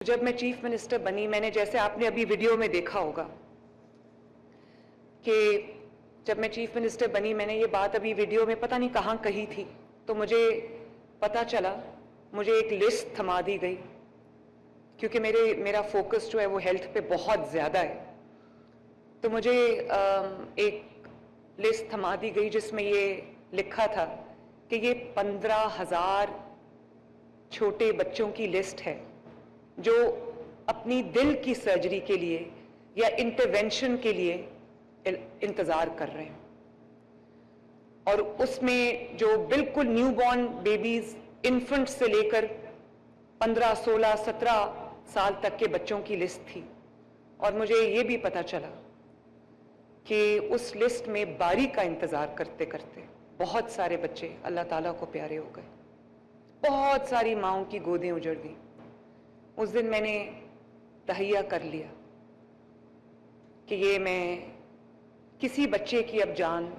जब मैं chief minister बनी, मैंने जैसे आपने अभी वीडियो में देखा होगा कि जब मैं चीफ मिनिस्टर बनी, मैंने ये बात अभी वीडियो में पता नहीं कहाँ कही थी, तो मुझे पता चला, मुझे एक लिस्ट थमा दी गई, क्योंकि मेरा फोकस जो है वो हेल्थ पे बहुत ज़्यादा है। तो मुझे एक लिस्ट थमा दी गई जिसमें ये लिखा था कि ये 15,000 छोटे बच्चों की लिस्ट है जो अपनी दिल की सर्जरी के लिए या इंटरवेंशन के लिए इंतज़ार कर रहे हैं। और उसमें जो बिल्कुल न्यूबॉर्न बेबीज, इन्फेंट से लेकर 15, 16, 17 साल तक के बच्चों की लिस्ट थी। और मुझे ये भी पता चला कि उस लिस्ट में बारी का इंतज़ार करते करते बहुत सारे बच्चे अल्लाह ताला को प्यारे हो गए, बहुत सारी माँओं की गोदें उजड़ गई। उस दिन मैंने तहैया कर लिया कि ये मैं किसी बच्चे की अब जान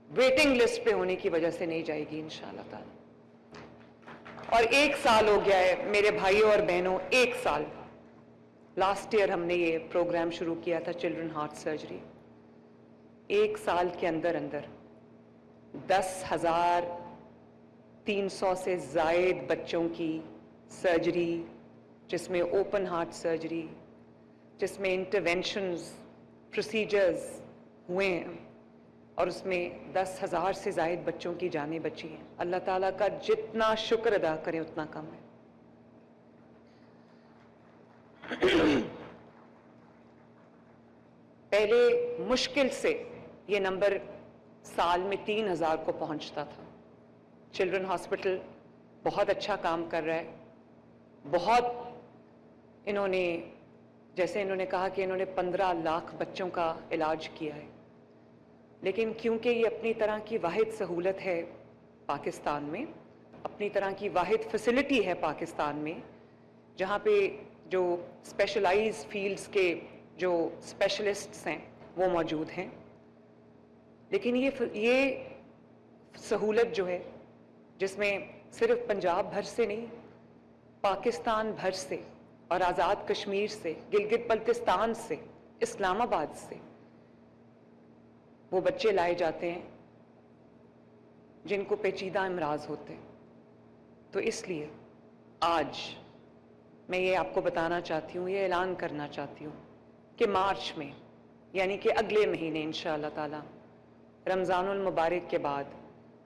वेटिंग लिस्ट पे होने की वजह से नहीं जाएगी इंशाअल्लाह ताला। और 1 साल हो गया है मेरे भाइयों और बहनों, 1 साल। लास्ट ईयर हमने ये प्रोग्राम शुरू किया था, चिल्ड्रन हार्ट सर्जरी। 1 साल के अंदर अंदर 10,300 से ज़ायद बच्चों की सर्जरी, जिसमें ओपन हार्ट सर्जरी, जिसमें इंटरवेंशंस, प्रोसीजर्स हुए हैं, और उसमें 10,000 से ज़ायद बच्चों की जानें बची हैं। अल्लाह ताला का जितना शुक्र अदा करें उतना कम है। पहले मुश्किल से ये नंबर साल में 3,000 को पहुंचता था। चिल्ड्रन हॉस्पिटल बहुत अच्छा काम कर रहा है। बहुत इन्होंने, जैसे इन्होंने कहा कि इन्होंने 15 लाख बच्चों का इलाज किया है, लेकिन क्योंकि ये अपनी तरह की वाहिद सहूलत है पाकिस्तान में, अपनी तरह की वाहिद फैसिलिटी है पाकिस्तान में, जहाँ पे जो स्पेशलाइज्ड फील्ड्स के जो स्पेशलिस्ट्स हैं वो मौजूद हैं, लेकिन ये सहूलत जो है, जिसमें सिर्फ पंजाब भर से नहीं, पाकिस्तान भर से और आज़ाद कश्मीर से, गिलगित बल्तिस्तान से, इस्लामाबाद से वो बच्चे लाए जाते हैं जिनको पेचीदा अमराज होते हैं। तो इसलिए आज मैं ये आपको बताना चाहती हूँ, ये ऐलान करना चाहती हूँ कि मार्च में, यानी कि अगले महीने इंशाअल्लाह ताला, रमज़ानुल मुबारक के बाद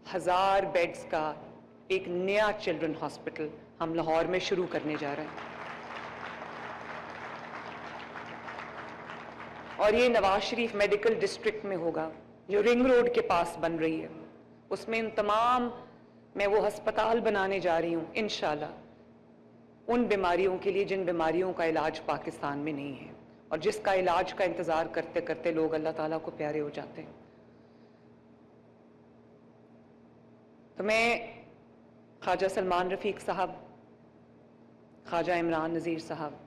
1000 बेड्स का एक नया चिल्ड्रन हॉस्पिटल हम लाहौर में शुरू करने जा रहे हैं। और ये नवाज शरीफ मेडिकल डिस्ट्रिक्ट में होगा, जो रिंग रोड के पास बन रही है। उसमें तमाम मैं वो अस्पताल बनाने जा रही हूँ इंशाअल्लाह, उन बीमारियों के लिए जिन बीमारियों का इलाज पाकिस्तान में नहीं है, और जिसका इलाज का इंतज़ार करते करते लोग अल्लाह ताला को प्यारे हो जाते हैं। तो मैं ख्वाजा सलमान रफ़ीक साहब, ख्वाजा इमरान नज़ीर साहब,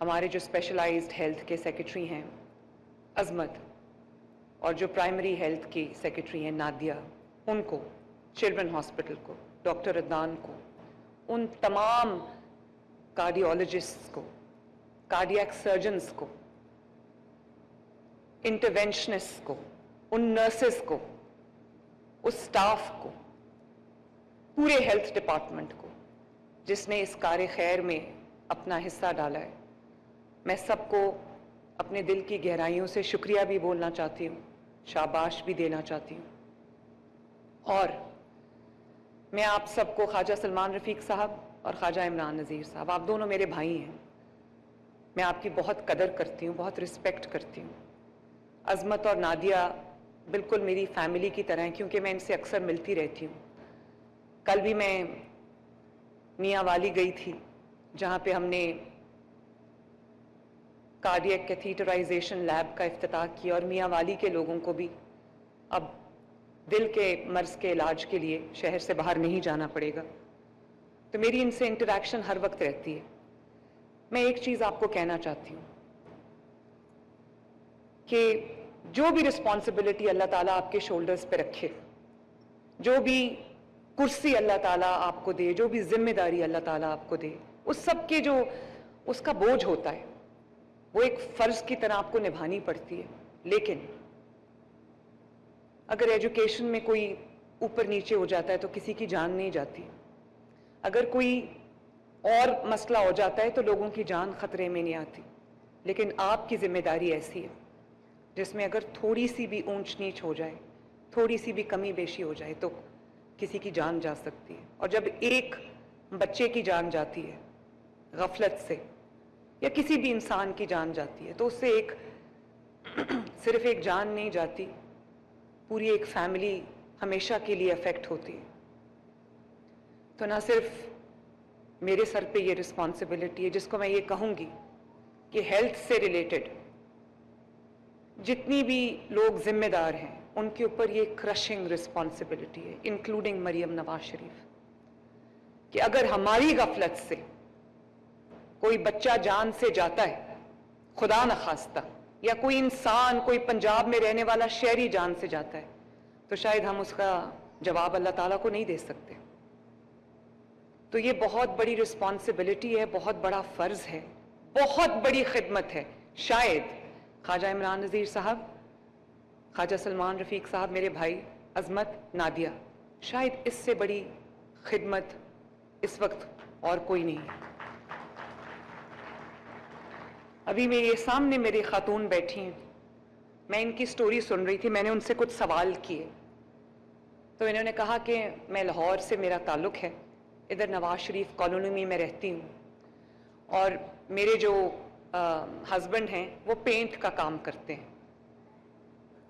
हमारे जो स्पेशलाइज्ड हेल्थ के सेक्रेटरी हैं अज़मत, और जो प्राइमरी हेल्थ की सेक्रेटरी हैं नादिया, उनको, चिल्ड्रन हॉस्पिटल को, डॉक्टर अदनान को, उन तमाम कार्डियोलॉजिस्ट्स को, कार्डियक सर्जन्स को, इंटरवेंशनिस्ट को, उन नर्सेस को, उस स्टाफ को, पूरे हेल्थ डिपार्टमेंट को जिसने इस कार्य खैर में अपना हिस्सा डाला है, मैं सबको अपने दिल की गहराइयों से शुक्रिया भी बोलना चाहती हूँ, शाबाश भी देना चाहती हूँ। और मैं आप सबको, ख्वाजा सलमान रफ़ीक साहब और ख्वाजा इमरान नज़ीर साहब, आप दोनों मेरे भाई हैं, मैं आपकी बहुत कदर करती हूँ, बहुत रिस्पेक्ट करती हूँ। अज़मत और नादिया बिल्कुल मेरी फैमिली की तरह हैं, क्योंकि मैं इनसे अक्सर मिलती रहती हूँ। कल भी मैं मियाँ वाली गई थी, जहाँ पे हमने कार्डियक कैथीटराइजेशन लैब का इफ्तिताह किया, और मियाँ वाली के लोगों को भी अब दिल के मर्ज के इलाज के लिए शहर से बाहर नहीं जाना पड़ेगा। तो मेरी इनसे इंटरेक्शन हर वक्त रहती है। मैं एक चीज़ आपको कहना चाहती हूँ कि जो भी रिस्पॉन्सिबिलिटी अल्लाह ताला आपके शोल्डर्स पे रखे, जो भी कुर्सी अल्लाह ताला आपको दे, जो भी जिम्मेदारी अल्लाह ताला आपको दे, उस सब के जो उसका बोझ होता है, वो एक फर्ज की तरह आपको निभानी पड़ती है। लेकिन अगर एजुकेशन में कोई ऊपर नीचे हो जाता है तो किसी की जान नहीं जाती। अगर कोई और मसला हो जाता है तो लोगों की जान खतरे में नहीं आती। लेकिन आपकी जिम्मेदारी ऐसी है जिसमें अगर थोड़ी सी भी ऊंच नीच हो जाए, थोड़ी सी भी कमी बेशी हो जाए तो किसी की जान जा सकती है। और जब एक बच्चे की जान जाती है गफलत से, या किसी भी इंसान की जान जाती है, तो उससे एक सिर्फ एक जान नहीं जाती, पूरी एक फैमिली हमेशा के लिए अफेक्ट होती है। तो ना सिर्फ मेरे सर पे ये रिस्पॉन्सिबिलिटी है, जिसको मैं ये कहूंगी कि हेल्थ से रिलेटेड जितनी भी लोग जिम्मेदार हैं उनके ऊपर ये क्रशिंग रिस्पॉन्सिबिलिटी है, इंक्लूडिंग मरियम नवाज शरीफ, कि अगर हमारी गफलत से कोई बच्चा जान से जाता है, खुदा न खास्ता, या कोई इंसान, कोई पंजाब में रहने वाला शहरी जान से जाता है, तो शायद हम उसका जवाब अल्लाह ताला को नहीं दे सकते। तो ये बहुत बड़ी रिस्पॉन्सिबिलिटी है, बहुत बड़ा फर्ज है, बहुत बड़ी खिदमत है। शायद ख्वाजा इमरान नज़ीर साहब, ख्वाजा सलमान रफ़ीक साहब, मेरे भाई अजमत, नादिया, शायद इससे बड़ी खिदमत इस वक्त और कोई नहीं है। अभी मेरे सामने मेरी खातून बैठी हैं, मैं इनकी स्टोरी सुन रही थी, मैंने उनसे कुछ सवाल किए तो इन्होंने कहा कि मैं लाहौर से मेरा ताल्लुक़ है, इधर नवाज शरीफ कॉलोनी में मैं रहती हूँ, और मेरे जो हस्बैंड हैं वो पेंट का काम करते हैं,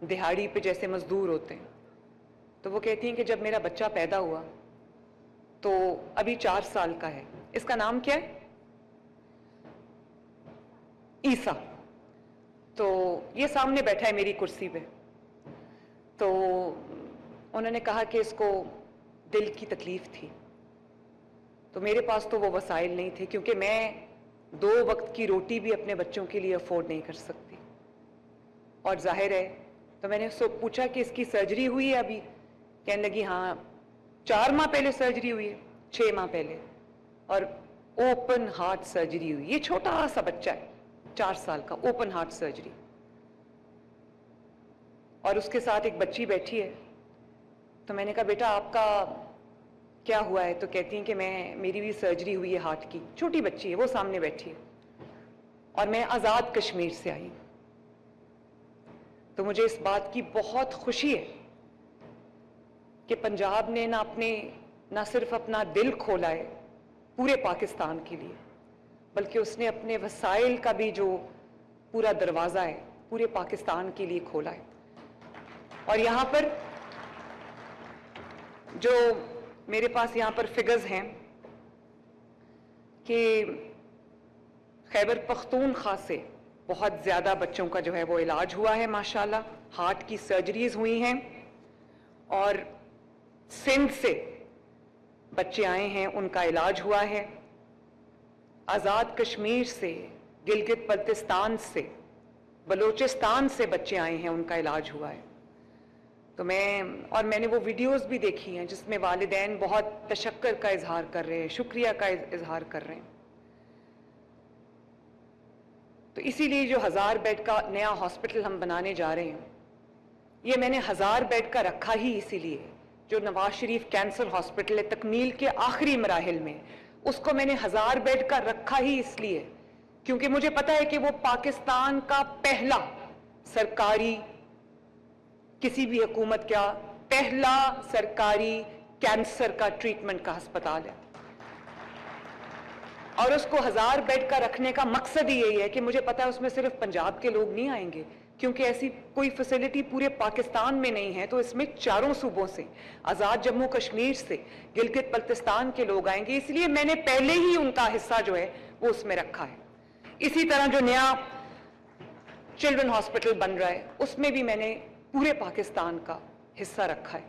दिहाड़ी पे जैसे मजदूर होते हैं। तो वो कहती हैं कि जब मेरा बच्चा पैदा हुआ तो अभी 4 साल का है, इसका नाम क्या है? ईसा। तो ये सामने बैठा है मेरी कुर्सी पे। तो उन्होंने कहा कि इसको दिल की तकलीफ थी। तो मेरे पास तो वो वसाइल नहीं थे, क्योंकि मैं 2 वक्त की रोटी भी अपने बच्चों के लिए अफोर्ड नहीं कर सकती। और जाहिर है, तो मैंने उससे पूछा कि इसकी सर्जरी हुई है अभी? कहने लगी हाँ 4 माह पहले सर्जरी हुई है, 6 माह पहले, और ओपन हार्ट सर्जरी हुई। ये छोटा सा बच्चा है 4 साल का, ओपन हार्ट सर्जरी, और उसके साथ एक बच्ची बैठी है। तो मैंने कहा बेटा आपका क्या हुआ है? तो कहती हैं कि मेरी भी सर्जरी हुई है हार्ट की। छोटी बच्ची है, वो सामने बैठी है, और मैं आज़ाद कश्मीर से आई। तो मुझे इस बात की बहुत खुशी है कि पंजाब ने ना सिर्फ अपना दिल खोला है पूरे पाकिस्तान के लिए, बल्कि उसने अपने वसाइल का भी जो पूरा दरवाज़ा है पूरे पाकिस्तान के लिए खोला है। और यहाँ पर जो मेरे पास यहाँ पर फिगर्स हैं कि खैबर पख्तूनख्वा से बहुत ज़्यादा बच्चों का जो है वो इलाज हुआ है माशाल्लाह, हार्ट की सर्जरीज हुई हैं, और सिंध से बच्चे आए हैं उनका इलाज हुआ है, आज़ाद कश्मीर से, गिलगित बल्तिस्तान से, बलोचिस्तान से बच्चे आए हैं उनका इलाज हुआ है। तो मैंने वो वीडियोस भी देखी हैं जिसमें वालिदैन बहुत तशक्कर का इजहार कर रहे हैं, शुक्रिया का इजहार कर रहे हैं। तो इसीलिए जो 1000 बेड का नया हॉस्पिटल हम बनाने जा रहे हैं, ये मैंने 1000 बेड का रखा ही इसीलिए, जो नवाज शरीफ कैंसर हॉस्पिटल है तकमील के आखिरी मराहिल में, उसको मैंने 1000 बेड का रखा ही इसलिए क्योंकि मुझे पता है कि वो पाकिस्तान का पहला सरकारी, किसी भी हुकूमत का पहला सरकारी कैंसर का ट्रीटमेंट का अस्पताल है। और उसको 1000 बेड का रखने का मकसद ही यही है कि मुझे पता है उसमें सिर्फ पंजाब के लोग नहीं आएंगे, क्योंकि ऐसी कोई फैसिलिटी पूरे पाकिस्तान में नहीं है। तो इसमें चारों सूबों से, आज़ाद जम्मू कश्मीर से, गिलगित बल्तिस्तान के लोग आएंगे, इसलिए मैंने पहले ही उनका हिस्सा जो है वो उसमें रखा है। इसी तरह जो नया चिल्ड्रन हॉस्पिटल बन रहा है उसमें भी मैंने पूरे पाकिस्तान का हिस्सा रखा है।